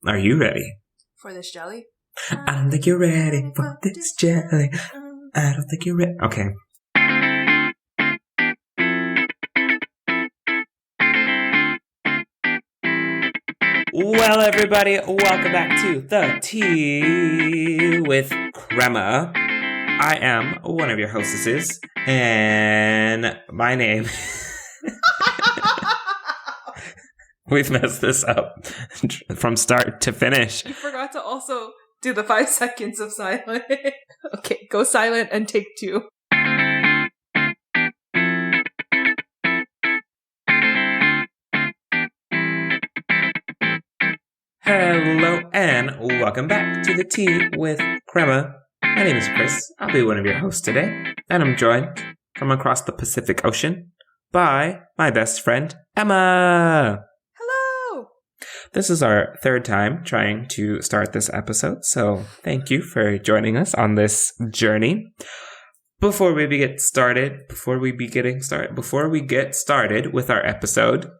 Are you ready? For this jelly? I don't think you're ready for this jelly. I don't think you're ready. Okay. Well, everybody, welcome back to The Tea with Crema. I am one of your hostesses, and my name... We've messed this up from start to finish. You forgot to also do the 5 seconds of silence. Okay, go silent and take 2. Hello and welcome back to The Tea with Crema. My name is Chris. I'll be one of your hosts today, and I'm joined from across the Pacific Ocean by my best friend, Emma. Hello! This is our third time trying to start this episode, so thank you for joining us on this journey. Before we get started with our episode,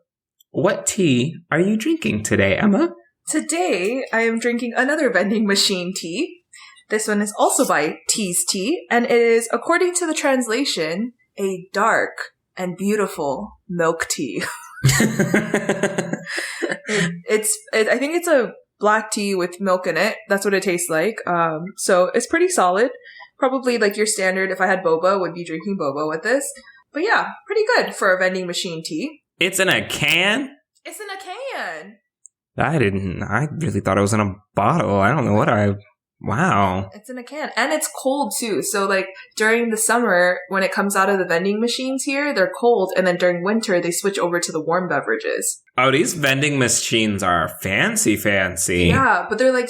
what tea are you drinking today, Emma? Today, I am drinking another vending machine tea. This one is also by Tea's Tea, and it is, according to the translation, a dark and beautiful milk tea. I think it's a black tea with milk in it. That's what it tastes like. So it's pretty solid. Probably like your standard, if I had boba, would be drinking boba with this. But yeah, pretty good for a vending machine tea. It's in a can? It's in a can. I really thought it was in a bottle. I don't know wow. It's in a can. And it's cold too. So like during the summer, when it comes out of the vending machines here, they're cold. And then during winter, they switch over to the warm beverages. Oh, these vending machines are fancy. Yeah, but they're like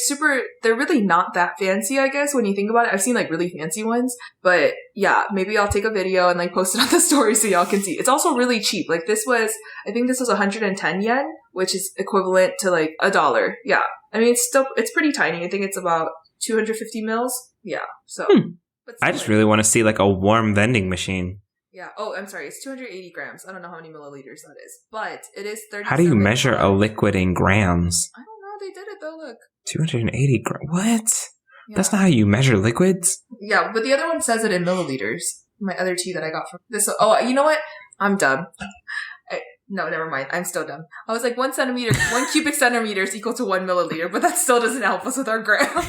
they're really not that fancy, I guess, when you think about it. I've seen like really fancy ones. But yeah, maybe I'll take a video and like post it on the story so y'all can see. It's also really cheap. Like I think this was 110 yen, which is equivalent to like $1. Yeah. I mean, it's pretty tiny. I think it's about 250 mils. Yeah. So I just really want to see like a warm vending machine. Yeah. Oh, I'm sorry. It's 280 grams. I don't know how many milliliters that is, but it is 30. How do you measure a liquid in grams? I don't know. They did it though. Look. 280 grams. What? Yeah. That's not how you measure liquids? Yeah, but the other one says it in milliliters. My other tea that I got from this. Oh, you know what? I'm dumb. No, never mind. I'm still dumb. I was like 1 cubic centimeter is equal to 1 milliliter, but that still doesn't help us with our gram. I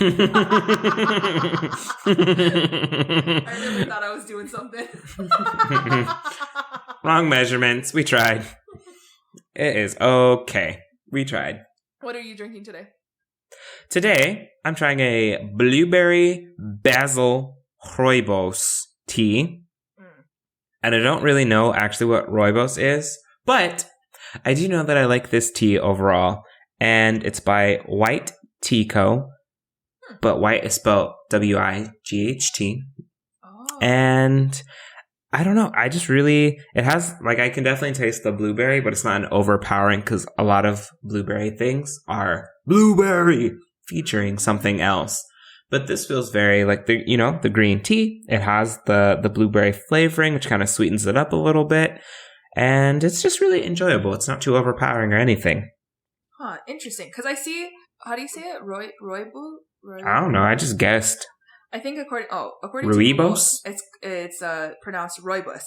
really thought I was doing something. Wrong measurements. We tried. It is okay. We tried. What are you drinking today? Today, I'm trying a blueberry basil rooibos tea. And I don't really know actually what rooibos is. But I do know that I like this tea overall, and it's by White Tea Co. But white is spelled W-I-G-H-T. Oh. And I don't know. It has, like, I can definitely taste the blueberry, but it's not an overpowering because a lot of blueberry things are blueberry featuring something else. But this feels very like the green tea. It has the blueberry flavoring, which kind of sweetens it up a little bit. And it's just really enjoyable. It's not too overpowering or anything. Huh, interesting. Because I see, how do you say it? Rooibos? I don't know. I just guessed. I think according Rooibos? to Google, it's pronounced rooibos.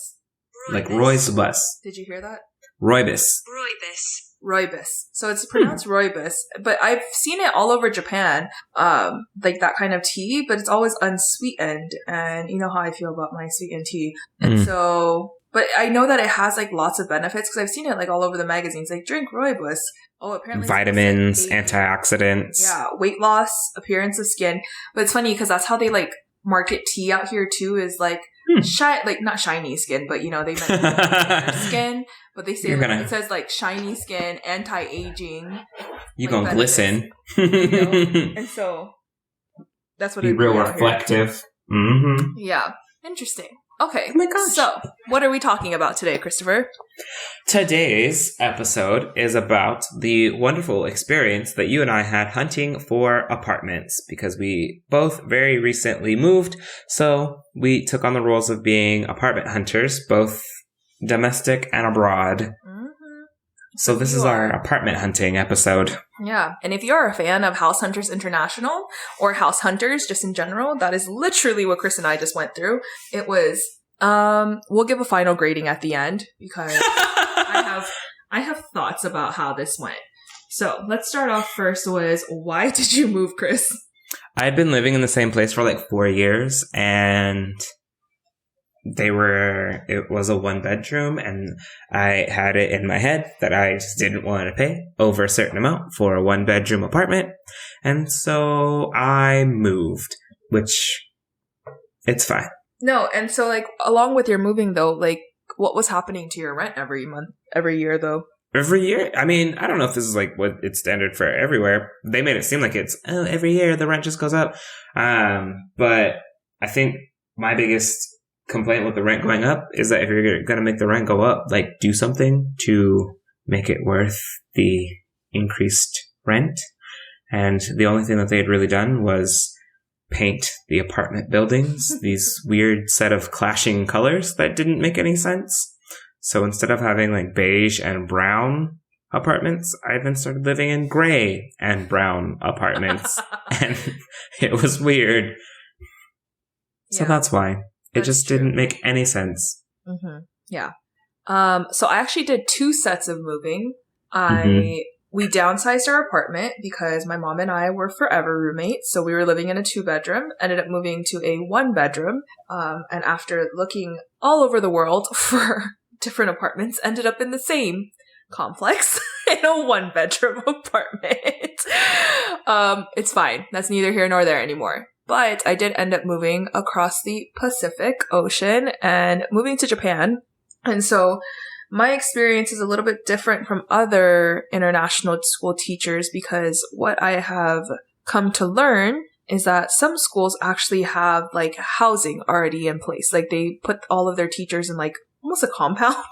Like rooibos. Did you hear that? Rooibos. So it's pronounced rooibos, but I've seen it all over Japan, like that kind of tea, but it's always unsweetened, and you know how I feel about my sweetened tea. And so, but I know that it has like lots of benefits because I've seen it like all over the magazines, like drink rooibos. Oh, apparently vitamins, antioxidants. Yeah, weight loss, appearance of skin. But it's funny because that's how they like market tea out here too, is like not shiny skin, but you know, they meant skin, but they say it says like shiny skin, anti-aging. You gonna glisten. You know? And so that's what be real reflective. Mm-hmm. Yeah. Interesting. Okay. Oh my gosh. So, what are we talking about today, Christopher? Today's episode is about the wonderful experience that you and I had hunting for apartments because we both very recently moved. So we took on the roles of being apartment hunters, both domestic and abroad. Mm-hmm. So this is our apartment hunting episode. Yeah. And if you're a fan of House Hunters International or House Hunters just in general, that is literally what Chris and I just went through. It was, we'll give a final grading at the end because I have thoughts about how this went. So let's start off first was, why did you move, Chris? I had been living in the same place for like 4 years, and it was a 1-bedroom, and I had it in my head that I just didn't want to pay over a certain amount for a 1-bedroom apartment. And so I moved, which it's fine. No. And so like, along with your moving though, like what was happening to your rent every year though? Every year? I mean, I don't know if this is like what it's standard for everywhere. They made it seem like it's, every year the rent just goes up. But I think my biggest complaint with the rent going up is that if you're going to make the rent go up, like do something to make it worth the increased rent. And the only thing that they had really done was paint the apartment buildings these weird set of clashing colors that didn't make any sense. So instead of having like beige and brown apartments, I then started living in gray and brown apartments. And it was weird. So that's why. It just didn't make any sense. Mm-hmm. Yeah. So I actually did 2 sets of moving. We downsized our apartment because my mom and I were forever roommates. So we were living in a 2-bedroom, ended up moving to a 1-bedroom. And after looking all over the world for different apartments, ended up in the same complex in a 1-bedroom apartment. It's fine. That's neither here nor there anymore. But I did end up moving across the Pacific Ocean and moving to Japan. And so my experience is a little bit different from other international school teachers because what I have come to learn is that some schools actually have like housing already in place. Like they put all of their teachers in like almost a compound.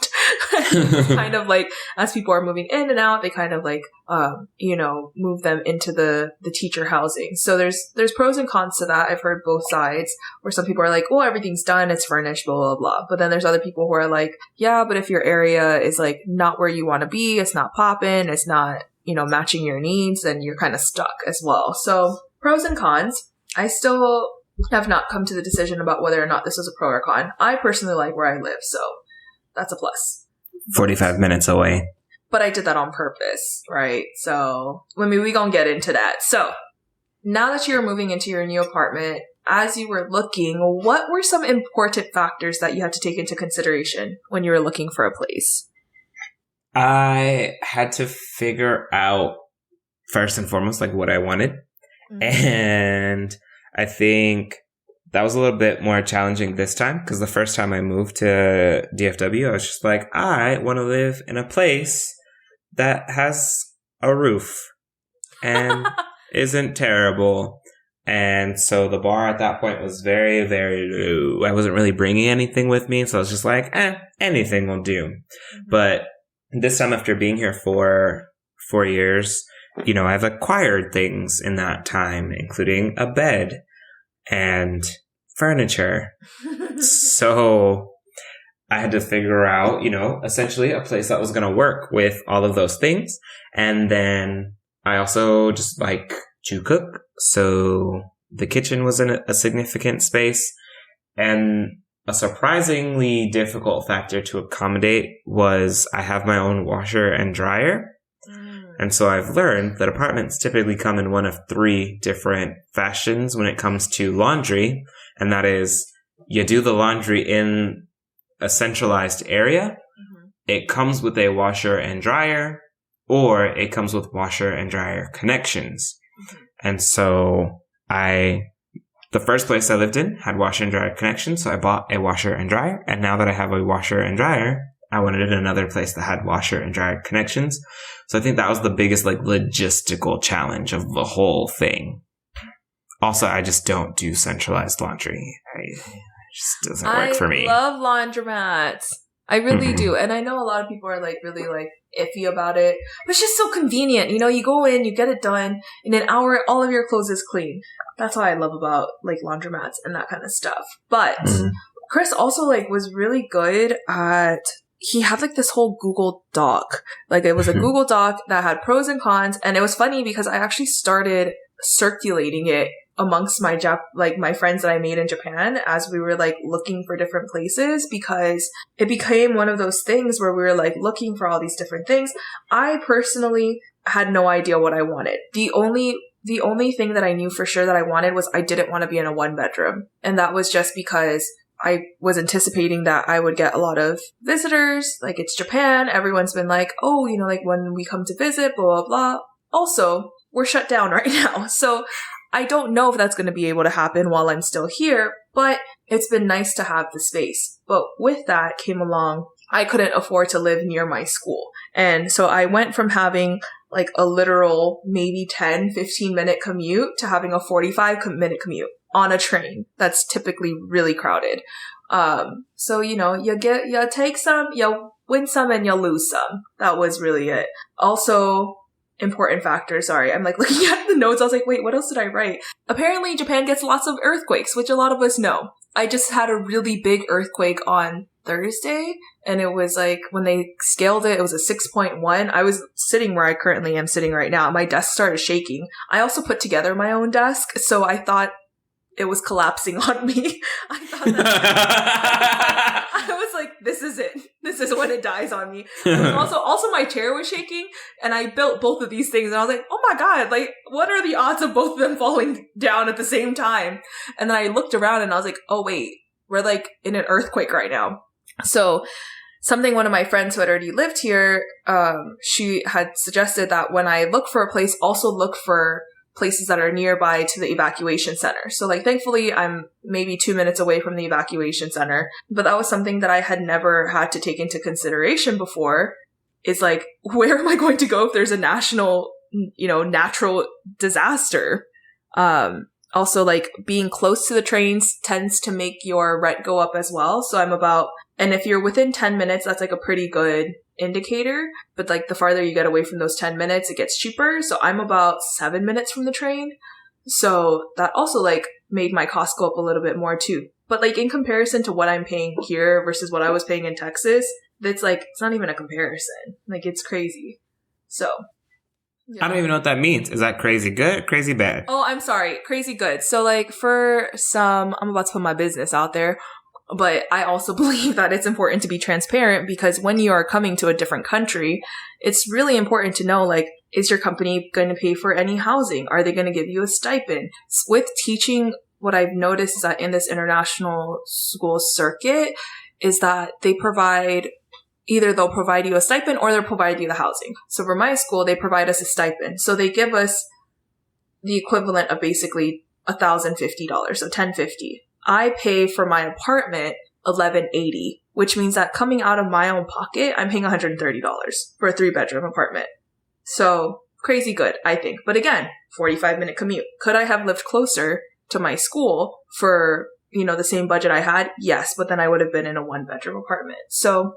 Kind of like as people are moving in and out, they kind of like move them into the teacher housing. So there's pros and cons to that. I've heard both sides where some people are like, oh, everything's done, it's furnished, blah blah blah. But then there's other people who are like, yeah, but if your area is like not where you want to be, it's not popping, it's not matching your needs, then you're kind of stuck as well. So pros and cons. I still have not come to the decision about whether or not this is a pro or con. I personally like where I live, so that's a plus. 45 minutes away. But I did that on purpose, right? So, we gonna get into that. So, now that you're moving into your new apartment, as you were looking, what were some important factors that you had to take into consideration when you were looking for a place? I had to figure out, first and foremost, like what I wanted. Mm-hmm. And I think that was a little bit more challenging this time because the first time I moved to DFW, I was just like, I want to live in a place that has a roof and isn't terrible. And so the bar at that point was very, very low. I wasn't really bringing anything with me. So I was just like, anything will do. Mm-hmm. But this time after being here for 4 years, I've acquired things in that time, including a bed and furniture. So I had to figure out, essentially a place that was going to work with all of those things. And then I also just like to cook. So the kitchen was in a significant space. And a surprisingly difficult factor to accommodate was I have my own washer and dryer. And so I've learned that apartments typically come in one of 3 different fashions when it comes to laundry. And that is, you do the laundry in a centralized area. Mm-hmm. It comes with a washer and dryer, or it comes with washer and dryer connections. Mm-hmm. And so the first place I lived in had washer and dryer connections. So I bought a washer and dryer. And now that I have a washer and dryer, I wanted another place that had washer and dryer connections. So I think that was the biggest logistical challenge of the whole thing. Also, I just don't do centralized laundry. It just doesn't work for me. I love laundromats. I really do. And I know a lot of people are really iffy about it. But it's just so convenient. You go in, you get it done. In an hour, all of your clothes is clean. That's what I love about laundromats and that kind of stuff. But Chris also was really good at he had like this whole Google Doc. Like it was a Google Doc that had pros and cons. And it was funny because I actually started circulating it amongst my my friends that I made in Japan as we were like looking for different places, because it became one of those things where we were like looking for all these different things. I personally had no idea what I wanted. The only thing that I knew for sure that I wanted was I didn't want to be in a 1-bedroom. And that was just because I was anticipating that I would get a lot of visitors. Like, it's Japan. Everyone's been like, oh, you know, like when we come to visit, blah, blah, blah. Also, we're shut down right now. So I don't know if that's going to be able to happen while I'm still here, but it's been nice to have the space. But with that came along, I couldn't afford to live near my school. And so I went from having like a literal maybe 10-15 minute commute to having a 45-minute commute on a train that's typically really crowded. So, you know, you take some, you win some, and you lose some. That was really it. Also, important factor. Sorry, I'm like looking at the notes. I was like, wait, what else did I write? Apparently, Japan gets lots of earthquakes, which a lot of us know. I just had a really big earthquake on Thursday, and it was like, when they scaled it, it was a 6.1. I was sitting where I currently am sitting right now. My desk started shaking. I also put together my own desk, so I thought it was collapsing on me. I thought that I was like, this is it. This is when it dies on me. Also my chair was shaking, and I built both of these things, and I was like, oh my god, like, what are the odds of both of them falling down at the same time? And then I looked around and I was like, oh wait, we're like in an earthquake right now. So something one of my friends who had already lived here, she had suggested that when I look for a place, also look for places that are nearby to the evacuation center. So like, thankfully I'm maybe 2 minutes away from the evacuation center, but that was something that I had never had to take into consideration before, is like, where am I going to go if there's a national, you know, natural disaster? Also, like, being close to the trains tends to make your rent go up as well. So and if you're within 10 minutes, that's like a pretty good indicator. But like, the farther you get away from those 10 minutes, it gets cheaper. So I'm about 7 minutes from the train. So that also like made my cost go up a little bit more too. But like, in comparison to what I'm paying here versus what I was paying in Texas, it's like, it's not even a comparison. Like, it's crazy. So yeah. I don't even know what that means. Is that crazy good, crazy bad? Oh, I'm sorry. Crazy good. So like, for some, I'm about to put my business out there, but I also believe that it's important to be transparent, because when you are coming to a different country, it's really important to know, like, is your company going to pay for any housing? Are they going to give you a stipend? With teaching, what I've noticed is that in this international school circuit is that they provide, either they'll provide you a stipend or they'll provide you the housing. So for my school, they provide us a stipend. So they give us the equivalent of basically $1,050, so $1,050. I pay for my apartment $1,180, which means that coming out of my own pocket, I'm paying $130 for a 3-bedroom apartment. So crazy good, I think. But again, 45-minute commute. Could I have lived closer to my school for, you know, the same budget I had? Yes, but then I would have been in a 1-bedroom apartment. So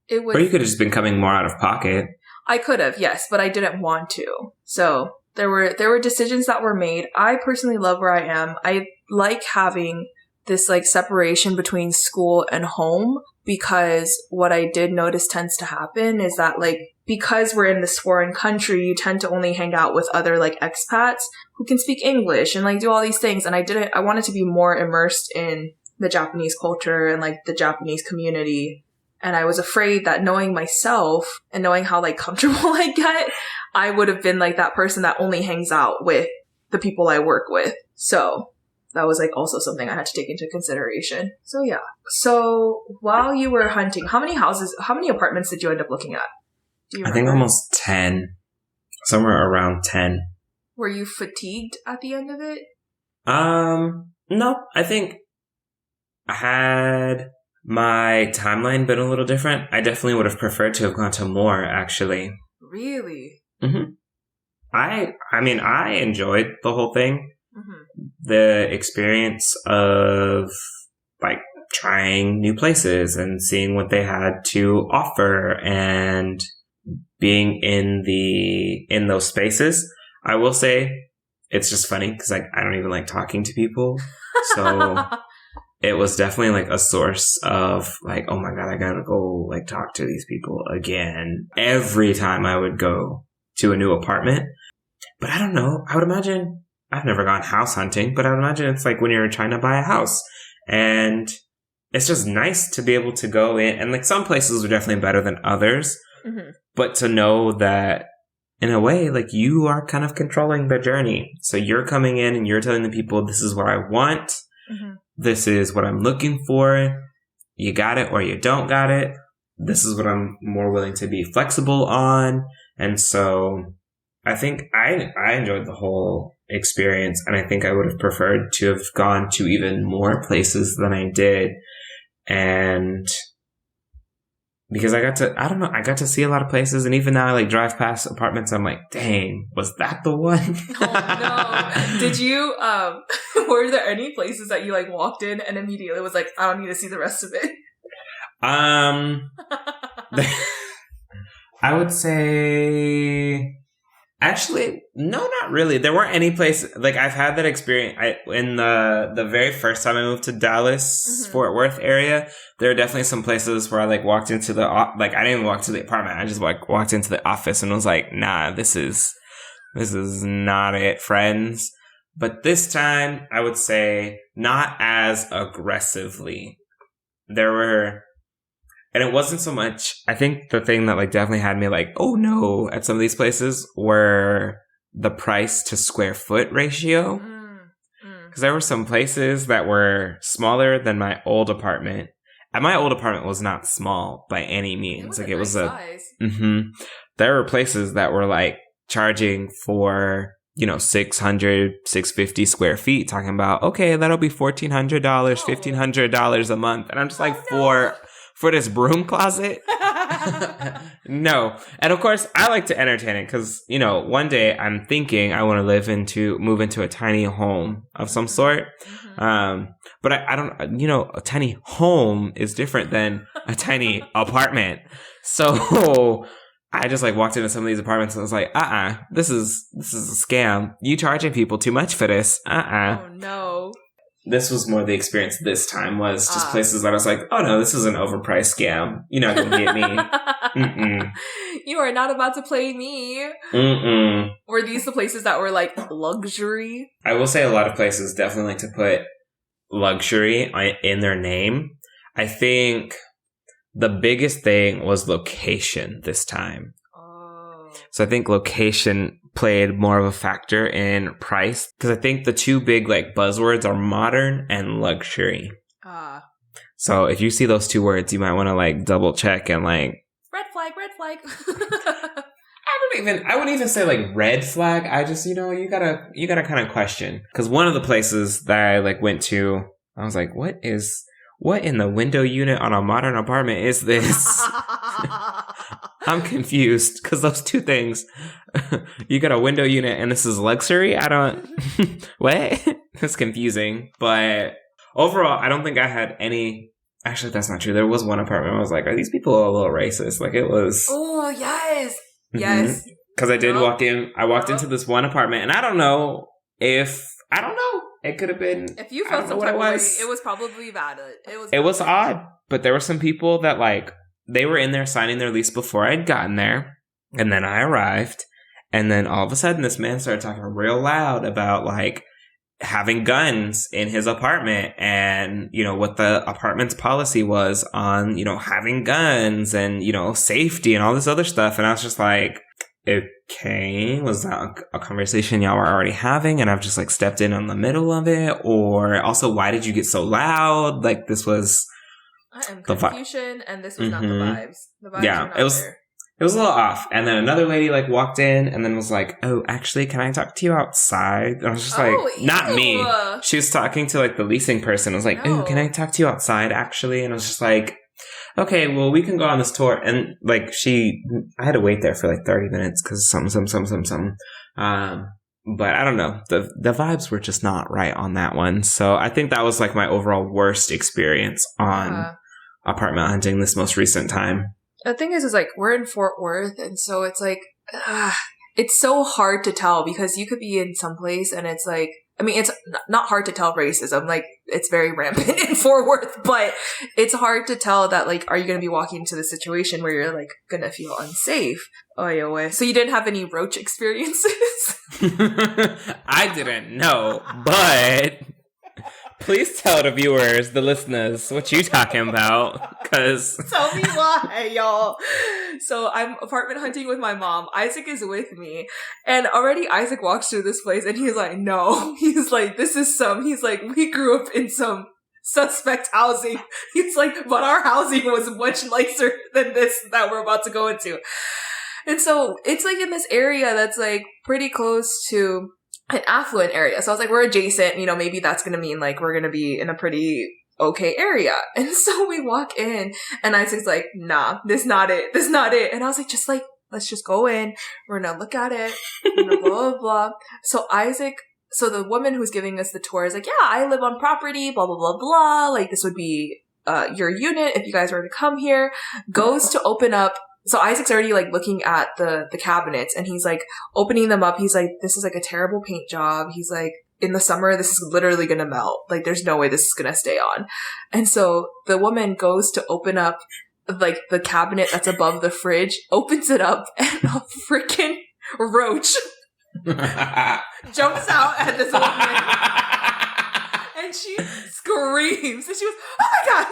it was. Or you could have just been coming more out of pocket. I could have, yes, but I didn't want to. So there were decisions that were made. I personally love where I am. I like having this like separation between school and home, because what I did notice tends to happen is that, like, because we're in this foreign country, you tend to only hang out with other like expats who can speak English and like do all these things. And I wanted to be more immersed in the Japanese culture and like the Japanese community. And I was afraid that, knowing myself and knowing how like comfortable I get, I would have been like that person that only hangs out with the people I work with. So that was like also something I had to take into consideration. So yeah. So while you were hunting, how many apartments did you end up looking at? Do you remember? I think almost 10. Somewhere around 10. Were you fatigued at the end of it? No. I think had my timeline been a little different, I definitely would have preferred to have gone to more, actually. Really? Mm-hmm. I mean, I enjoyed the whole thing. Mm-hmm. The experience of like trying new places and seeing what they had to offer and being in those spaces. I will say it's just funny because like I don't even like talking to people. So it was definitely like a source of like, oh my God, I gotta go like talk to these people again every time I would go to a new apartment. But I don't know. I would imagine, I've never gone house hunting, but I would imagine it's like when you're trying to buy a house, and it's just nice to be able to go in, and like some places are definitely better than others, but to know that in a way, like you are kind of controlling the journey. So you're coming in and you're telling the people, this is what I want. This is what I'm looking for. You got it or you don't got it. This is what I'm more willing to be flexible on. And so I think I enjoyed the whole experience, and I think I would have preferred to have gone to even more places than I did. And because I got to see a lot of places, and even now I like drive past apartments, I'm like, dang, was that the one? Oh no. Did you, were there any places that you like walked in and immediately was like, I don't need to see the rest of it? I would say, actually, no, not really. There weren't any place, like I've had that experience. In the very first time I moved to Dallas, Fort Worth area, there are definitely some places where I like walked into like I didn't even walk to the apartment. I just like walked into the office and was like, nah, this is not it, friends. But this time, I would say not as aggressively. There were. And it wasn't so much, I think the thing that like definitely had me like, oh no, at some of these places were the price to square foot ratio. Because there were some places that were smaller than my old apartment. And my old apartment was not small by any means. It was size. There were places that were like charging for, 600, 650 square feet, talking about, okay, that'll be $1,400, $1,500 a month. And I'm just like, for this broom closet? No. And of course, I like to entertain it because, one day I'm thinking I want to move into a tiny home of some sort. But I don't, a tiny home is different than a tiny apartment. So I just like walked into some of these apartments and I was like, this is a scam. You charging people too much for this. Oh no. This was more the experience this time, was just places that I was like, oh no, this is an overpriced scam. You're not going to get me. Mm-mm. You are not about to play me. Mm-mm. Were these the places that were like luxury? I will say a lot of places definitely like to put luxury in their name. I think the biggest thing was location this time. So I think location played more of a factor in price, because I think the two big like buzzwords are modern and luxury. So if you see those two words, you might want to like double check and like red flag. I wouldn't even say like red flag. I just, you gotta kind of question, because one of the places that I like went to, I was like, what in the window unit on a modern apartment is this? I'm confused, because those two things, you got a window unit and this is luxury? I don't, what? It's confusing. But overall, I don't think I had any, actually that's not true. There was one apartment where I was like, are these people a little racist? Like it was. Oh, yes. Yes. Because I did walk in, I walked into this one apartment, and I don't know. It could have been. If you felt some type of way, it was probably valid. It was odd, but there were some people that like, they were in there signing their lease before I'd gotten there, and then I arrived, and then all of a sudden this man started talking real loud about like having guns in his apartment, and what the apartment's policy was on having guns and safety and all this other stuff. And I was just like, okay, was that a conversation y'all were already having and I've just like stepped in on the middle of it? Or also, why did you get so loud? Like this was confusion, and this was not the vibes. The vibes were not it was there. It was a little off. And then another lady like walked in and then was like, oh, actually, can I talk to you outside? And I was just like, not me. She was talking to like the leasing person. I was like, oh, can I talk to you outside actually? And I was just like, okay, well, we can go on this tour. And like I had to wait there for like 30 minutes because something. But I don't know. The vibes were just not right on that one. So I think that was like my overall worst experience on apartment hunting this most recent time. The thing is like we're in Fort Worth, and so it's like it's so hard to tell because you could be in some place and it's like I mean, it's not hard to tell racism. Like, it's very rampant in Fort Worth, but it's hard to tell that, like, are you going to be walking into the situation where you're, like, going to feel unsafe? So you didn't have any roach experiences? I didn't know, but please tell the viewers, the listeners, what you talking about, because... Tell me why, y'all. So I'm apartment hunting with my mom. Isaac is with me. And already Isaac walks through this place and he's like, no. He's like, he's like, we grew up in some suspect housing. He's like, but our housing was much nicer than this that we're about to go into. And so it's like in this area that's like pretty close to an affluent area. So I was like, we're adjacent, you know, maybe that's going to mean like we're going to be in a pretty okay area. And so we walk in and Isaac's like, nah, this not it. And I was like, just like, let's just go in. We're going to look at it. Blah, blah, blah. So the woman who's giving us the tour is like, yeah, I live on property, blah, blah, blah, blah. Like this would be your unit if you guys were to come here. Goes to open up. So Isaac's already like looking at the cabinets and he's like opening them up. He's like, this is like a terrible paint job. He's like, in the summer, this is literally going to melt. Like there's no way this is going to stay on. And so the woman goes to open up like the cabinet that's above the fridge, opens it up and a freaking roach jumps out at this woman and she screams and she goes, oh my God.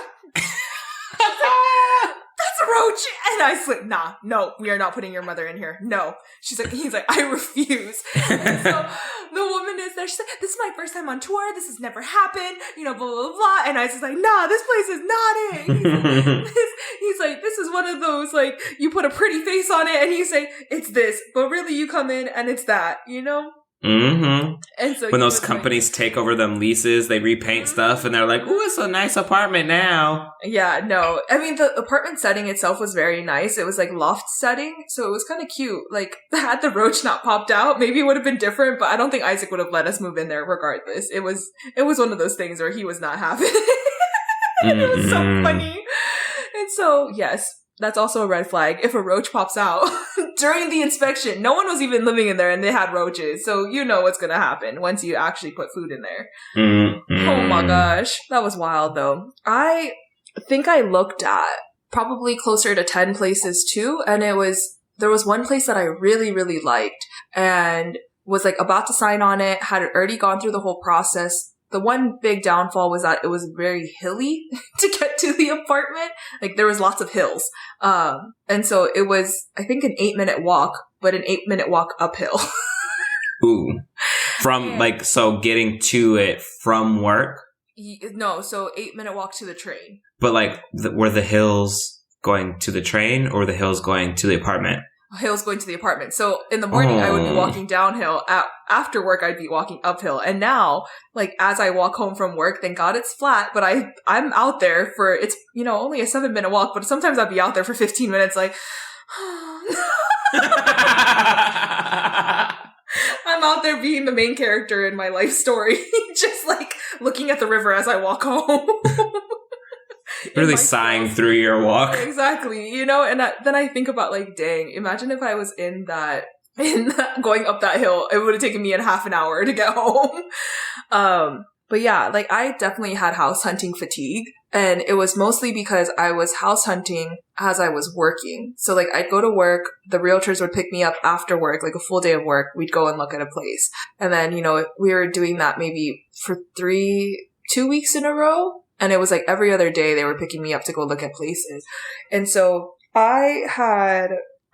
That's a roach. And I was like, nah, no, we are not putting your mother in here. No. He's like, I refuse. And so the woman is there. She's like, this is my first time on tour. This has never happened. You know, blah, blah, blah. And I was just like, nah, this place is not it. He's like, this is one of those, like, you put a pretty face on it and you say, it's this. But really you come in and it's that, you know? Mm-hmm. And so when those companies take over them leases, they repaint stuff and they're like, ooh, it's a nice apartment now. Yeah, no. I mean, the apartment setting itself was very nice. It was like loft setting, so it was kind of cute. Like, had the roach not popped out, maybe it would have been different, but I don't think Isaac would have let us move in there regardless. It was one of those things where he was not having it. And it was so funny. And so, yes, that's also a red flag. If a roach pops out during the inspection, no one was even living in there and they had roaches. So you know what's going to happen once you actually put food in there. Mm-hmm. Oh my gosh. That was wild though. I think I looked at probably closer to 10 places too. And there was one place that I really, really liked and was like about to sign on it, had already gone through the whole process. The one big downfall was that it was very hilly to get to the apartment. Like there was lots of hills. And so it was, I think, an 8-minute walk, but an 8-minute walk uphill. Ooh. So getting to it from work? No, so 8-minute walk to the train. But like, were the hills going to the train or the hills going to the apartment? Hills going to the apartment. So in the morning, I would be walking downhill. After work, I'd be walking uphill. And now, like, as I walk home from work, thank God it's flat, but I'm out there for, it's, you know, only a 7-minute walk, but sometimes I'd be out there for 15 minutes, like, I'm out there being the main character in my life story, just like looking at the river as I walk home. Really sighing through your walk. Exactly. You know, and then I think about like, dang, imagine if I was in going up that hill, it would have taken me a half an hour to get home. But yeah, like I definitely had house hunting fatigue, and it was mostly because I was house hunting as I was working. So like I'd go to work, the realtors would pick me up after work, like a full day of work, we'd go and look at a place. And then, you know, we were doing that maybe for 2 weeks in a row. And it was like every other day they were picking me up to go look at places. And so I had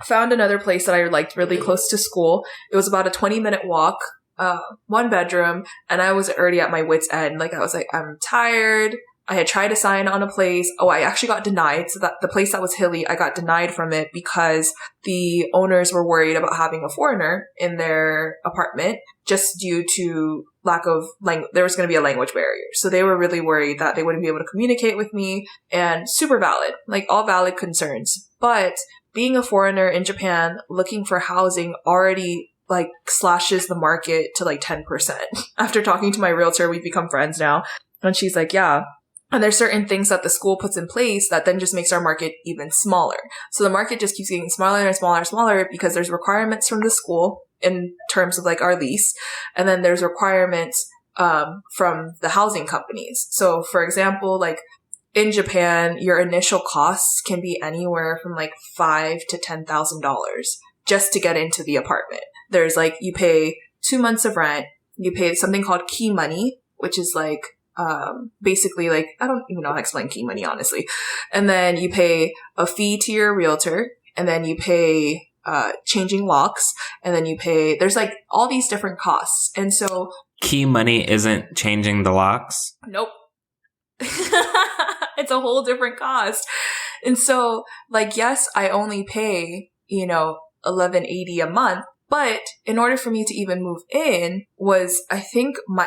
found another place that I liked really close to school. It was about a 20-minute walk, 1 bedroom, and I was already at my wit's end. Like I was like, I'm tired. I had tried to sign on a place. Oh, I actually got denied. So that the place that was hilly, I got denied from it because the owners were worried about having a foreigner in their apartment just due to lack of language. There was going to be a language barrier. So they were really worried that they wouldn't be able to communicate with me, and super valid, like all valid concerns. But being a foreigner in Japan looking for housing already like slashes the market to like 10%. After talking to my realtor, we've become friends now. And she's like, yeah. And there's certain things that the school puts in place that then just makes our market even smaller. So the market just keeps getting smaller and smaller and smaller because there's requirements from the school in terms of like our lease. And then there's requirements from the housing companies. So for example, like in Japan, your initial costs can be anywhere from like $5,000 to $10,000 just to get into the apartment. There's like, you pay 2 months of rent, you pay something called key money, which is like, basically like, I don't even know how to explain key money, honestly. And then you pay a fee to your realtor, and then you pay, changing locks, and then you pay, there's like all these different costs. And so key money isn't changing the locks? Nope. It's a whole different cost. And so like, yes, I only pay, $1,180 a month. But in order for me to even move in was, I think my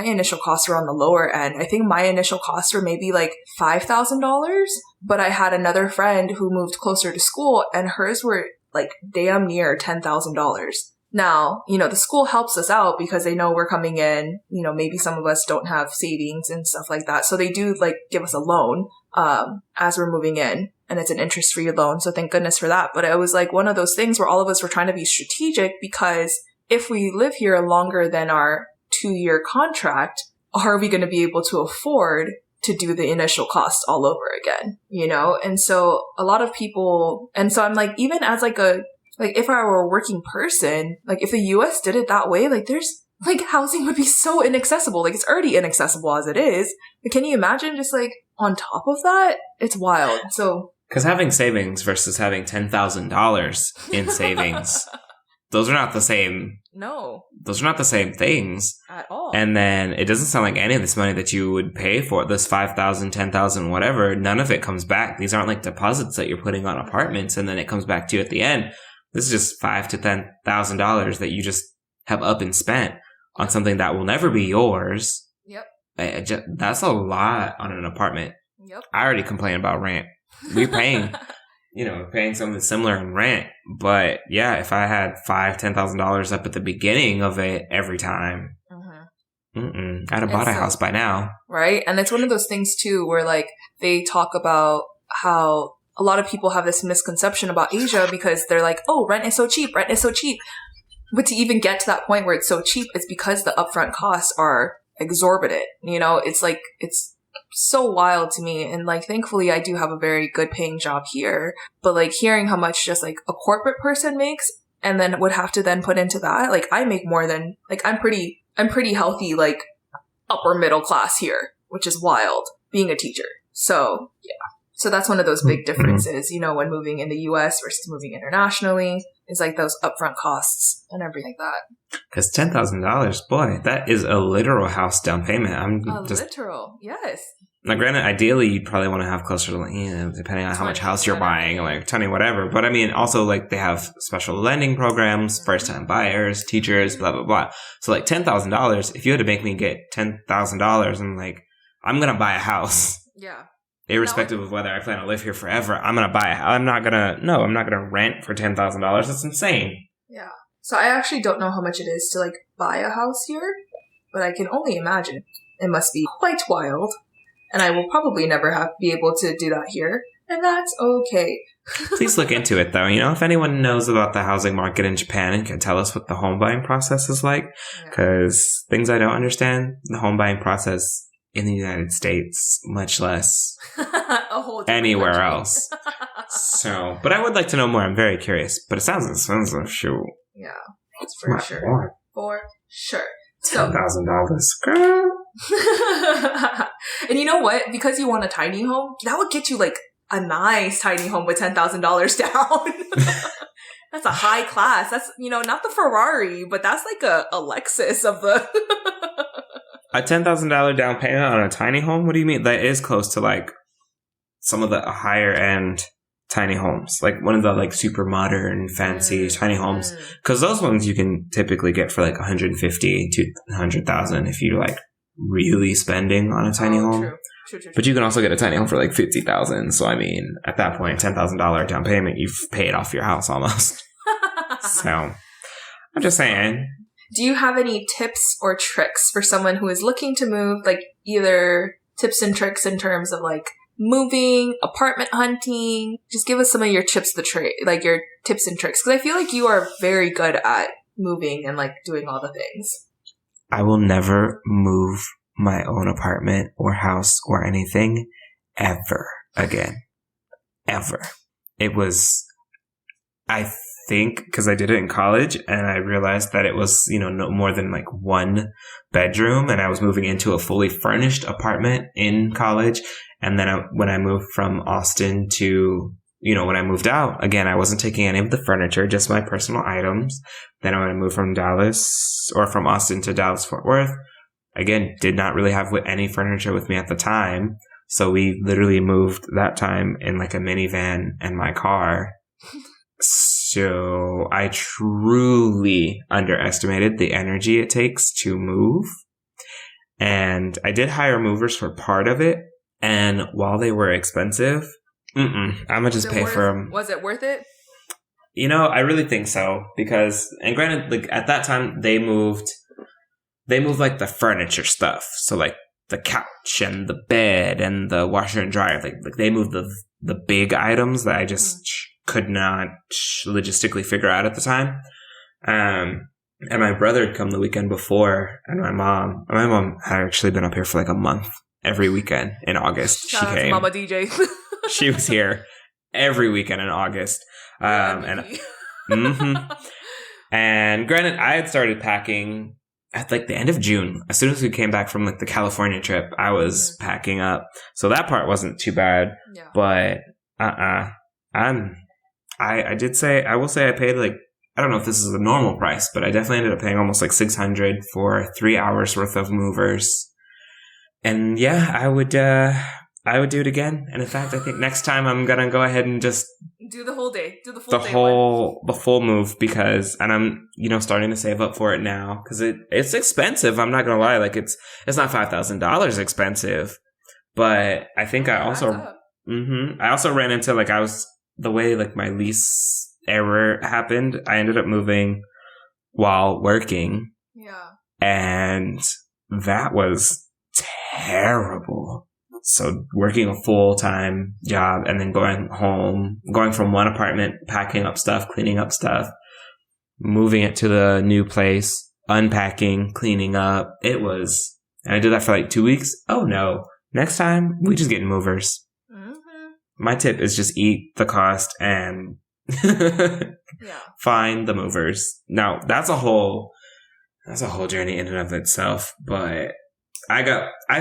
initial costs were on the lower end. I think my initial costs were maybe like $5,000, but I had another friend who moved closer to school and hers were like damn near $10,000. Now, the school helps us out because they know we're coming in, maybe some of us don't have savings and stuff like that. So they do like give us a loan, as we're moving in. And it's an interest-free loan, so thank goodness for that. But it was like one of those things where all of us were trying to be strategic because if we live here longer than our 2-year contract, are we going to be able to afford to do the initial cost all over again? And so a lot of people, and so I'm like, even as like if I were a working person, like if the US did it that way, like there's like housing would be so inaccessible. Like it's already inaccessible as it is. But can you imagine just like on top of that? It's wild. So. Because having savings versus having $10,000 in savings, those are not the same. No. Those are not the same things. At all. And then it doesn't sound like any of this money that you would pay for, this $5,000, $10,000, whatever, none of it comes back. These aren't like deposits that you're putting on apartments and then it comes back to you at the end. This is just $5,000 to $10,000 that you just have up and spent on something that will never be yours. Yep. That's a lot on an apartment. Yep. I already complain about rent. We're paying, paying something similar in rent. But yeah, if I had $5,000, $10,000 up at the beginning of it every time, I'd have bought a house by now. Right. And it's one of those things too, where like they talk about how a lot of people have this misconception about Asia because they're like, oh, rent is so cheap. Rent is so cheap. But to even get to that point where it's so cheap, it's because the upfront costs are exorbitant. It's like, it's so wild to me. And like, thankfully I do have a very good paying job here, but like hearing how much just like a corporate person makes and then would have to then put into that, like I make more than, like I'm pretty healthy, like upper middle class here, which is wild being a teacher. So yeah. So that's one of those big differences, when moving in the US versus moving internationally is like those upfront costs and everything like that. Because $10,000, boy, that is a literal house down payment. Literal, yes. Now, granted, ideally, you'd probably want to have closer to, depending on how much house you're buying, like 20, whatever. But I mean, also, like, they have special lending programs, first-time buyers, teachers, blah, blah, blah. So, like, $10,000, if you had to make me get $10,000, I'm like, I'm going to buy a house. Yeah. Irrespective of whether I plan to live here forever, I'm going to buy a house. I'm not going to rent for $10,000. That's insane. Yeah. So I actually don't know how much it is to, like, buy a house here, but I can only imagine it must be quite wild. And I will probably never be able to do that here. And that's okay. Please look into it, though. If anyone knows about the housing market in Japan and can tell us what the home buying process is like, because things I don't understand, the home buying process in the United States, much less anywhere country. Else. So, but I would like to know more. I'm very curious. But it sounds like shoot. Yeah, that's for sure. Lord. For sure. So, $10,000, girl. And you know what? Because you want a tiny home, that would get you like a nice tiny home with $10,000 down. That's a high class. That's, not the Ferrari, but that's like a Lexus of the... A $10,000 down payment on a tiny home? What do you mean? That is close to like some of the higher end tiny homes, like one of the like super modern, fancy tiny homes. Because those ones you can typically get for like 150 to 100,000 if you're like really spending on a tiny home. True. But you can also get a tiny home for like 50,000. So I mean, at that point, $10,000 down payment, you've paid off your house almost. So I'm just saying. Do you have any tips or tricks for someone who is looking to move? Like either tips and tricks in terms of like moving, apartment hunting? Just give us some of your tips your tips and tricks. Because I feel like you are very good at moving and like doing all the things. I will never move my own apartment or house or anything ever again. Ever. It was, I think, because I did it in college and I realized that it was, no more than like one bedroom, and I was moving into a fully furnished apartment in college. And then when I moved from Austin to, when I moved out, again, I wasn't taking any of the furniture, just my personal items. Then when I moved from Austin to Dallas, Fort Worth, again, did not really have any furniture with me at the time. So we literally moved that time in like a minivan and my car. So I truly underestimated the energy it takes to move. And I did hire movers for part of it. And while they were expensive, I'm going to just pay for them. Was it worth it? I really think so. Because, and granted, like at that time, they moved like the furniture stuff. So like the couch and the bed and the washer and dryer. Like they moved the big items that I just could not logistically figure out at the time. And my brother had come the weekend before, and my mom had actually been up here for like a month every weekend in August. Shout out to Mama DJ. She was here every weekend in August. And granted, I had started packing at like the end of June. As soon as we came back from like the California trip, I was packing up. So that part wasn't too bad. Yeah. But I will say I paid like, I don't know if this is the normal price, but I definitely ended up paying almost like $600 for 3 hours worth of movers. And yeah, I would do it again. And in fact, I think next time I'm going to go ahead and just do the whole day. Do the full move, because, and I'm, starting to save up for it now, because it's expensive. I'm not going to lie. Like it's not $5,000 expensive, but I think I also ran into like, the way like my lease error happened, I ended up moving while working. Yeah. And that was terrible. So working a full-time job and then going from one apartment, packing up stuff, cleaning up stuff, moving it to the new place, unpacking, cleaning up. And I did that for like 2 weeks. Oh no. Next time we just get movers. My tip is just eat the cost and find the movers. Now that's a whole journey in and of itself, but I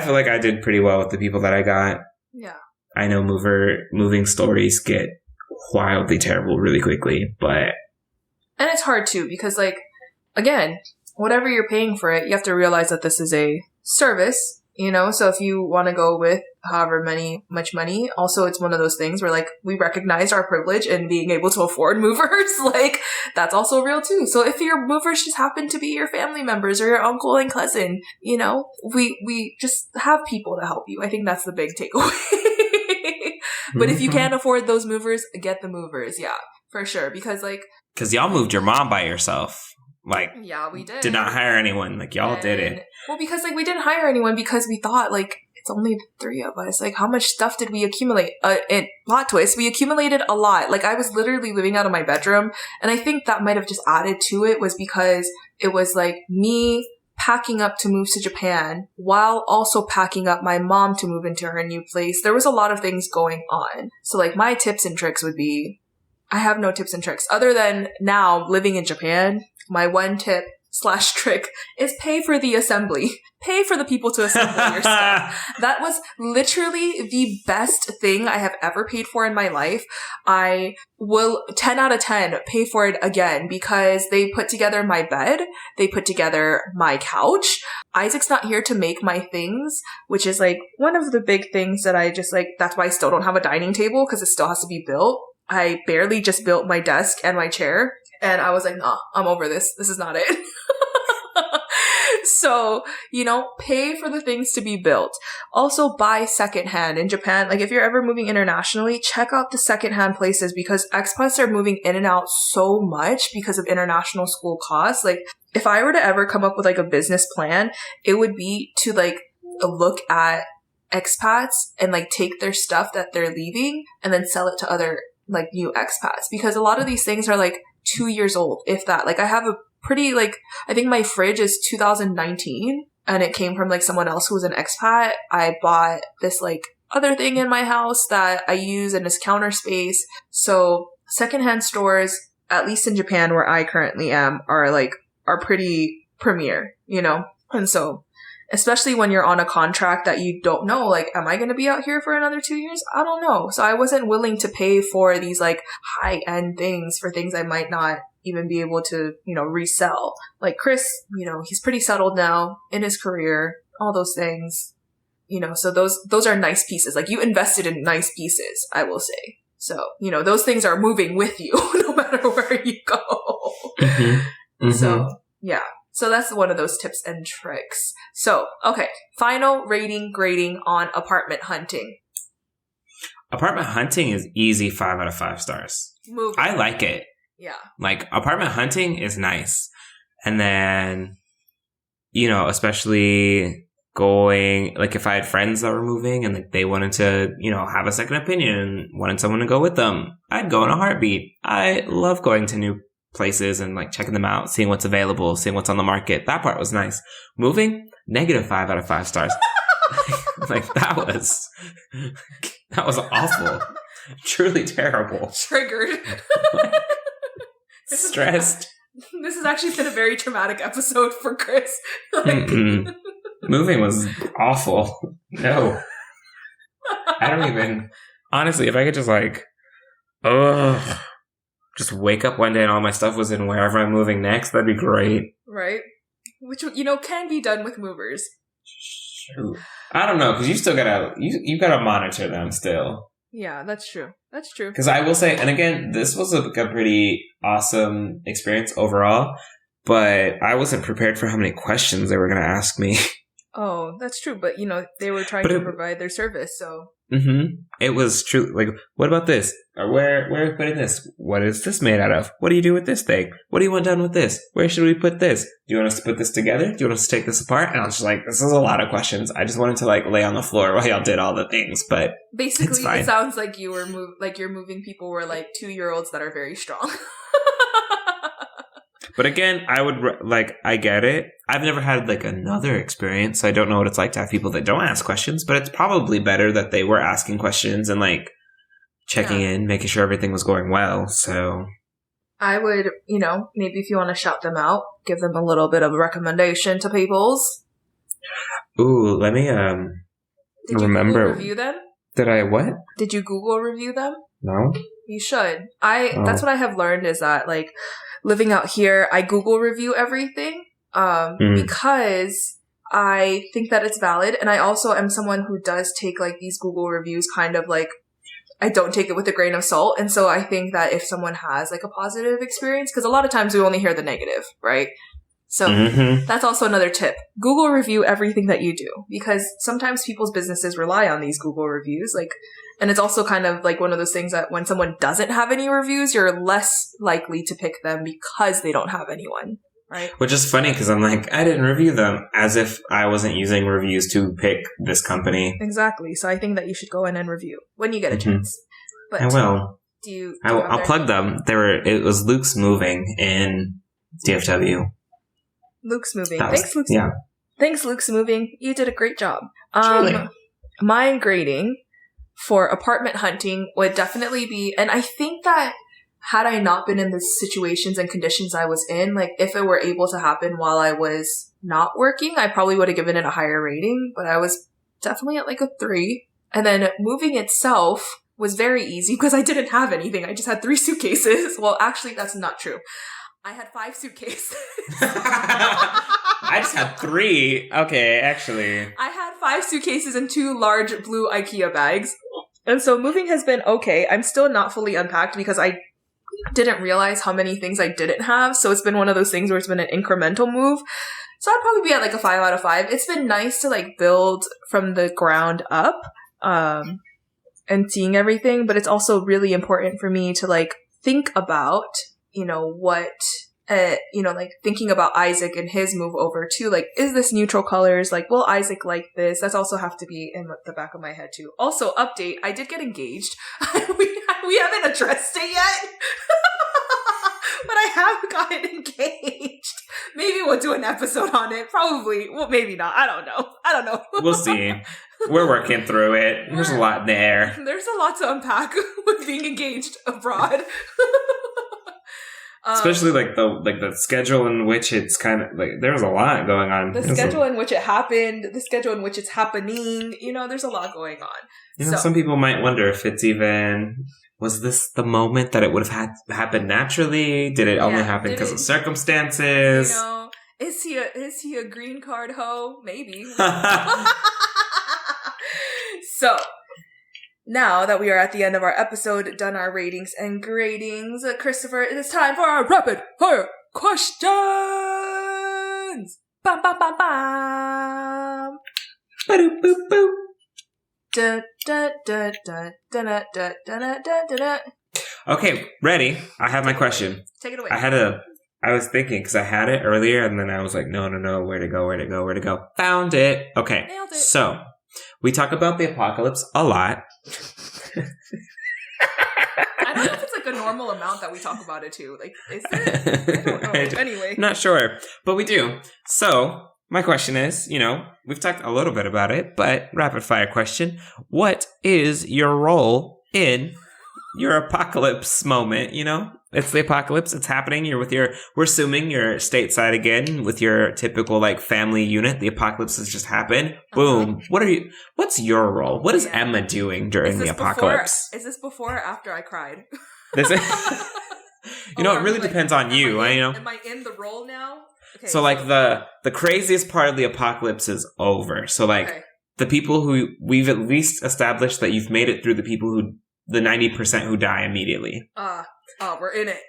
feel like I did pretty well with the people that I got. Yeah. I know moving stories get wildly terrible really quickly, and it's hard too, because like, again, whatever you're paying for it, you have to realize that this is a service, so if you want to go with however much money, also it's one of those things where like we recognize our privilege in being able to afford movers. Like that's also real too. So if your movers just happen to be your family members or your uncle and cousin, we just have people to help you. I think that's the big takeaway. But if you can't afford those movers, get the movers. Yeah, for sure. Because y'all moved your mom by yourself. Like, yeah, we did not hire anyone. Like y'all did it. Well, because like we didn't hire anyone because we thought like it's only the three of us. Like, how much stuff did we accumulate? Plot twist, we accumulated a lot. Like, I was literally living out of my bedroom, and I think that might have just added to it, was because it was like me packing up to move to Japan while also packing up my mom to move into her new place. There was a lot of things going on. So like my tips and tricks would be, I have no tips and tricks other than now living in Japan. My one tip / trick is pay for the assembly. Pay for the people to assemble your stuff. That was literally the best thing I have ever paid for in my life. I will 10 out of 10 pay for it again, because they put together my bed. They put together my couch. Isaac's not here to make my things, which is like one of the big things that I just like, that's why I still don't have a dining table, because it still has to be built. I barely just built my desk and my chair. And I was like, nah, I'm over this. This is not it. So, pay for the things to be built. Also, buy secondhand in Japan. Like, if you're ever moving internationally, check out the secondhand places, because expats are moving in and out so much because of international school costs. Like, if I were to ever come up with like a business plan, it would be to like look at expats and like take their stuff that they're leaving and then sell it to other like new expats, because a lot of these things are like 2 years old, if that. Like, I have a pretty like, I think my fridge is 2019 and it came from like someone else who was an expat. I bought this like other thing in my house that I use in this counter space. So secondhand stores, at least in Japan where I currently am, are pretty premier, you know? And so, especially when you're on a contract that you don't know, like, am I going to be out here for another 2 years? I don't know. So I wasn't willing to pay for these like high end things for things I might not even be able to, you know, resell. Like Chris, you know, he's pretty settled now in his career, all those things, you know, so those are nice pieces. Like you invested in nice pieces, I will say. So, you know, those things are moving with you no matter where you go. Mm-hmm. Mm-hmm. So, yeah. So that's one of those tips and tricks. So, okay. Final rating grading on apartment hunting. Apartment hunting is easy 5 out of 5 stars. Moving. I like it. Yeah. Like apartment hunting is nice. And then, you know, especially going, like if I had friends that were moving and like they wanted to, you know, have a second opinion, wanted someone to go with them, I'd go in a heartbeat. I love going to new places and like checking them out, seeing what's available, seeing what's on the market. That part was nice. Moving, -5 out of 5 stars. Like that was awful. Truly terrible. Triggered. Stressed. This has actually been a very traumatic episode for Chris. Like, moving was awful. No. I don't even, honestly, if I could just like, just wake up one day and all my stuff was in wherever I'm moving next, that'd be great. Right? Which, you know, can be done with movers. Shoot. I don't know, because you still gotta, you gotta monitor them still. Yeah, that's true. That's true. Because I will say, and again, this was a pretty awesome experience overall, but I wasn't prepared for how many questions they were going to ask me. Oh, that's true. But, you know, they were trying to provide their service, so. Mm-hmm. It was true. Like, what about this? Or where are we putting this? What is this made out of? What do you do with this thing? What do you want done with this? Where should we put this? Do you want us to put this together? Do you want us to take this apart? And I was just like, this is a lot of questions. I just wanted to like lay on the floor while y'all did all the things, but basically it sounds like you were your moving people were like 2-year-olds that are very strong. But again, I get it. I've never had like another experience, so I don't know what it's like to have people that don't ask questions, but it's probably better that they were asking questions and like checking in, making sure everything was going well. So I would, you know, maybe if you want to shout them out, give them a little bit of a recommendation to peoples. Ooh, let me Did you remember. Google review them? Did I what? Did you Google review them? No. You should. That's what I have learned is that like living out here, I Google review everything because I think that it's valid. And I also am someone who does take like these Google reviews kind of like, I don't take it with a grain of salt. And so I think that if someone has like a positive experience, because a lot of times we only hear the negative, right? So that's also another tip. Google review everything that you do because sometimes people's businesses rely on these Google reviews. Like, and it's also kind of like one of those things that when someone doesn't have any reviews, you're less likely to pick them because they don't have anyone, right? Which is funny because I'm like, I didn't review them as if I wasn't using reviews to pick this company. Exactly. So I think that you should go in and review when you get a chance. But I will. I'll plug them. It was Luke's Moving in DFW. Luke's Moving. Thanks, Luke's. Yeah. Thanks, Luke's Moving. You did a great job. Truly. My grading for apartment hunting would definitely be, and I think that had I not been in the situations and conditions I was in, like if it were able to happen while I was not working, I probably would have given it a higher rating, but I was definitely at like a 3. And then moving itself was very easy because I didn't have anything. I just had 3 suitcases. Well, actually, that's not true. I had 5 suitcases. I just had 3. Okay, actually. I had 5 suitcases and 2 large blue IKEA bags. And so moving has been okay. I'm still not fully unpacked because I didn't realize how many things I didn't have. So it's been one of those things where it's been an incremental move. So I'd probably be at like a 5 out of 5. It's been nice to like build from the ground up and seeing everything. But it's also really important for me to like think about, you know, what, like thinking about Isaac and his move over too. Like, is this neutral colors? Like, will Isaac like this? That's also have to be in the back of my head too. Also, update, I did get engaged. we haven't addressed it yet. But I have gotten engaged. Maybe we'll do an episode on it. Probably. Well, maybe not. I don't know. We'll see. We're working through it. There's a lot there. There's a lot to unpack with being engaged abroad. Especially the schedule in which it's kind of like there's a lot going on. The schedule in which it happened, the schedule in which it's happening. There's a lot going on. Some people might wonder if it's even, was this the moment that it would have happened naturally? Did it only happen because of circumstances? Is he a green card hoe? Maybe. So, now that we are at the end of our episode, done our ratings and gradings, Christopher, it is time for our rapid fire questions! Bam, bam, bam, bam! Ba-doop, boop, boop. Da, da, da, da, da, da, da, da, da, da. Okay, ready. I have my question. Take it away. I was thinking, because I had it earlier, and then I was like, no, where to go? Found it. Okay. Nailed it. So, we talk about the apocalypse a lot. I don't know if it's like a normal amount that we talk about it too. Like, is there? I don't know. Anyway. Not sure, but we do. So, my question is, we've talked a little bit about it, but rapid fire question. What is your role in your apocalypse moment? It's the apocalypse. It's happening. We're assuming you're stateside again with your typical family unit. The apocalypse has just happened. Boom. What's your role? What is Emma doing during the apocalypse? Is this before or after I cried? It really depends on you. Am I in the role now? Okay, so the craziest part of the apocalypse is over. So the people who we've at least established that you've made it through the 90% who die immediately. We're in it.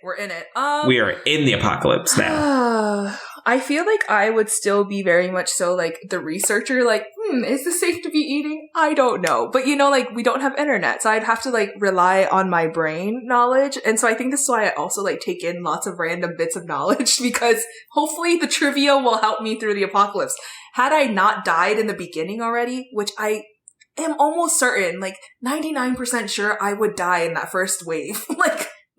We are in the apocalypse now. I feel like I would still be very much so the researcher, is this safe to be eating? I don't know. But we don't have internet, so I'd have to rely on my brain knowledge. And so I think this is why I also take in lots of random bits of knowledge, because hopefully the trivia will help me through the apocalypse. Had I not died in the beginning already, which I am almost certain, 99% sure I would die in that first wave.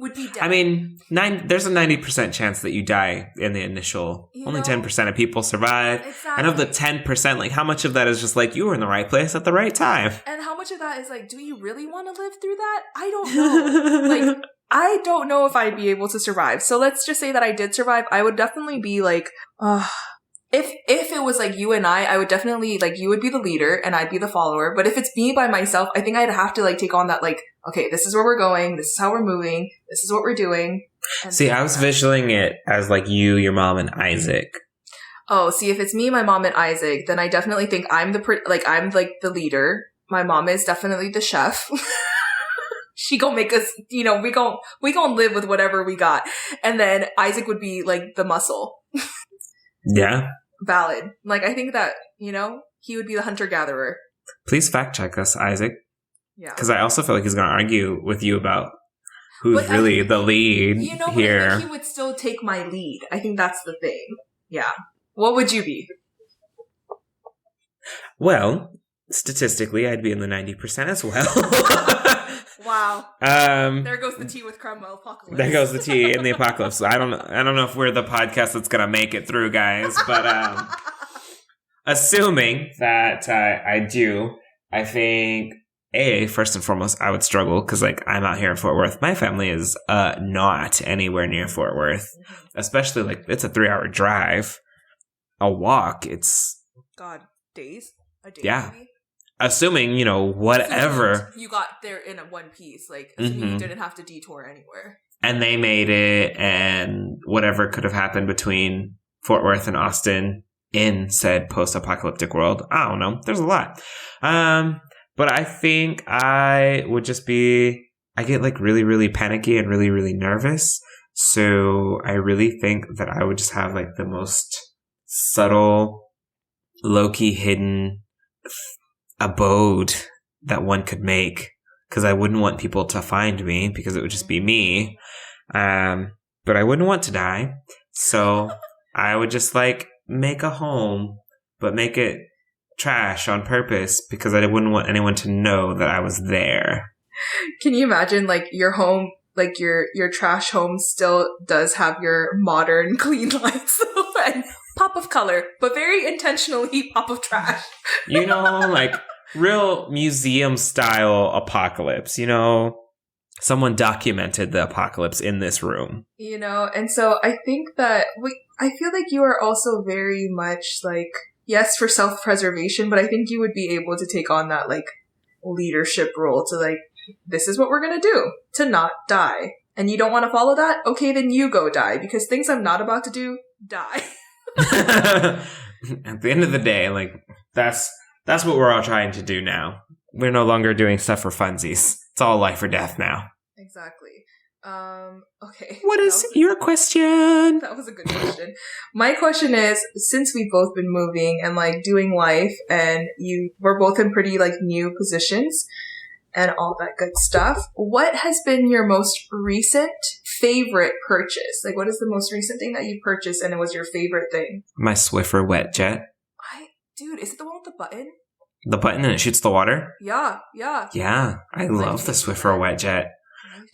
Would be dead. I mean, there's a 90% chance that you die in the initial. Only 10% of people survive. Exactly. And of the 10%, how much of that is just you were in the right place at the right time? And how much of that is do you really want to live through that? I don't know. I don't know if I'd be able to survive. So let's just say that I did survive. I would definitely be if it was you and I would definitely you would be the leader and I'd be the follower. But if it's me by myself, I think I'd have to take on that okay, this is where we're going, this is how we're moving, this is what we're doing. See, I was visualizing it as you, your mom, and Isaac. Oh, see, if it's me, my mom, and Isaac, then I definitely think I'm the leader. My mom is definitely the chef. She gonna make us, we gonna live with whatever we got. And then Isaac would be the muscle. Yeah. Valid. I think that, he would be the hunter-gatherer. Please fact check us, Isaac. Yeah. Because I also feel he's going to argue with you about who's really the lead here. I think he would still take my lead. I think that's the thing. Yeah. What would you be? Well, statistically, I'd be in the 90% as well. Wow. There goes the tea with Cromwell apocalypse. There goes the tea in the apocalypse. I don't know if we're the podcast that's going to make it through, guys, but assuming that I do, I think first and foremost, I would struggle because I'm out here in Fort Worth. My family is not anywhere near Fort Worth, especially it's a 3-hour drive. A walk, it's days. A day, yeah. Maybe? Assuming whatever you got there in a one piece, assuming you didn't have to detour anywhere, and they made it, and whatever could have happened between Fort Worth and Austin in said post-apocalyptic world. I don't know. There's a lot. But I think I would just I get really, really panicky and really, really nervous. So I really think that I would just have the most subtle, low-key hidden abode that one could make. Because I wouldn't want people to find me because it would just be me. But I wouldn't want to die. So I would just make a home, but make it trash on purpose because I wouldn't want anyone to know that I was there. Can you imagine your home like your trash home still does have your modern clean lights and pop of color, but very intentionally pop of trash. You know, like real museum style apocalypse, you know, someone documented the apocalypse in this room. You know, and so I think that I feel like you are also very much like, yes, for self-preservation, but I think you would be able to take on that like leadership role to like, this is what we're going to do to not die. And you don't want to follow that? Okay, then you go die, because things I'm not about to do, die. At the end of the day, like that's what we're all trying to do now. We're no longer doing stuff for funsies. It's all life or death now. Exactly. Okay. What is your question? That was a good question. My question is, since we've both been moving and like doing life, and we're both in pretty like new positions and all that good stuff, what has been your most recent favorite purchase? Like, what is the most recent thing that you purchased and it was your favorite thing? My Swiffer wet jet. Dude, is it the one with the button? The button and it shoots the water? Yeah. Yeah, I love the Swiffer wet jet.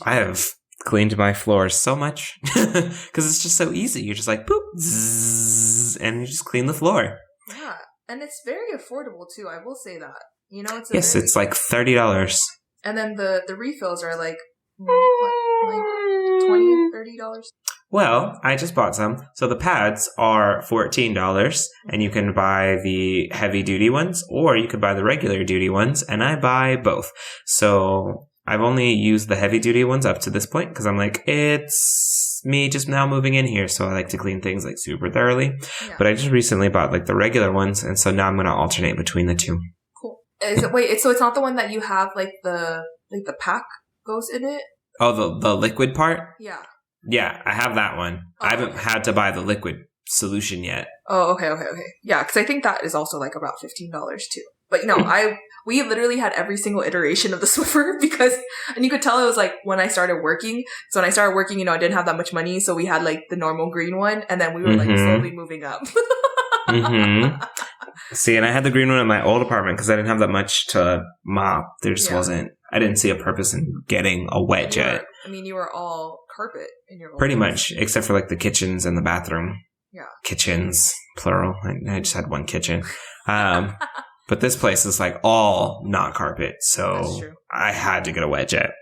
I have cleaned my floors so much because it's just so easy. You're just like, boop, zzz, and you just clean the floor. Yeah, and it's very affordable too. I will say that. You know, it's like $30. And then the refills are like $20, $30. Well, I just bought some. So the pads are $14, and you can buy the heavy duty ones, or you could buy the regular duty ones, and I buy both. So I've only used the heavy duty ones up to this point because I'm like, it's me just now moving in here, so I like to clean things like super thoroughly. Yeah. But I just recently bought like the regular ones, and so now I'm going to alternate between the two. Cool. So it's not the one that you have like the pack goes in it? Oh, the liquid part? Yeah. Yeah, I have that one. I haven't had to buy the liquid solution yet. Oh, okay. Yeah, because I think that is also like about $15 too. But no, we literally had every single iteration of the Swiffer and you could tell it was like when I started working. So when I started working, you know, I didn't have that much money. So we had like the normal green one, and then we were like slowly moving up. See, and I had the green one in my old apartment because I didn't have that much to mop. There just wasn't. I didn't see a purpose in getting a wet jet. You were all carpet in your old Pretty place. much, except for like the kitchens and the bathroom. Yeah. Kitchens, plural. I just had one kitchen. But this place is like all not carpet, so I had to get a wet jet.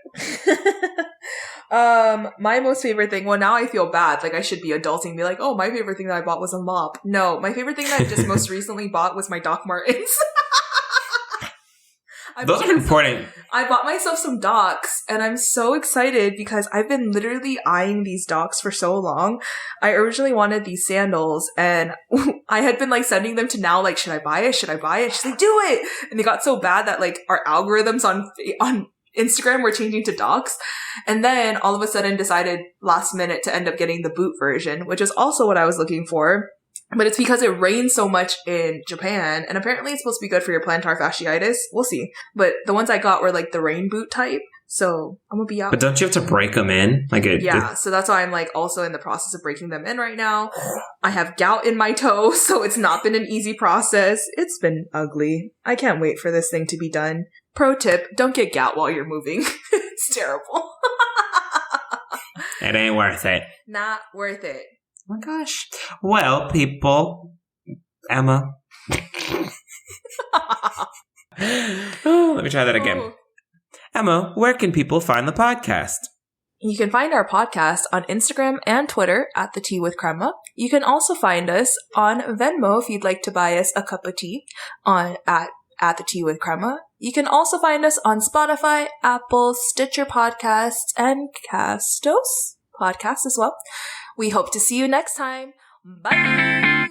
My most favorite thing, well, now I feel bad. Like I should be adulting and be like, oh, my favorite thing that I bought was a mop. No, my favorite thing that I just most recently bought was my Doc Martens. Those are important. I bought myself some Docs, and I'm so excited because I've been literally eyeing these Docs for so long. I originally wanted these sandals, and I had been like sending them to Now, like, should I buy it? She's like, do it! And they got so bad that like our algorithms on Instagram were changing to Docs. And then all of a sudden decided last minute to end up getting the boot version, which is also what I was looking for. But it's because it rains so much in Japan, and apparently it's supposed to be good for your plantar fasciitis. We'll see. But the ones I got were like the rain boot type, so I'm gonna be out. But don't you have to break them in? So that's why I'm like also in the process of breaking them in right now. I have gout in my toe, so it's not been an easy process. It's been ugly. I can't wait for this thing to be done. Pro tip, don't get gout while you're moving. It's terrible. It ain't worth it. Not worth it. Oh my gosh. Well, people, Emma. Let me try that again. Oh. Emma, where can people find the podcast? You can find our podcast on Instagram and Twitter at The Tea with Crema. You can also find us on Venmo if you'd like to buy us a cup of tea at The Tea with Crema. You can also find us on Spotify, Apple, Stitcher Podcasts, and Castos Podcasts as well. We hope to see you next time. Bye!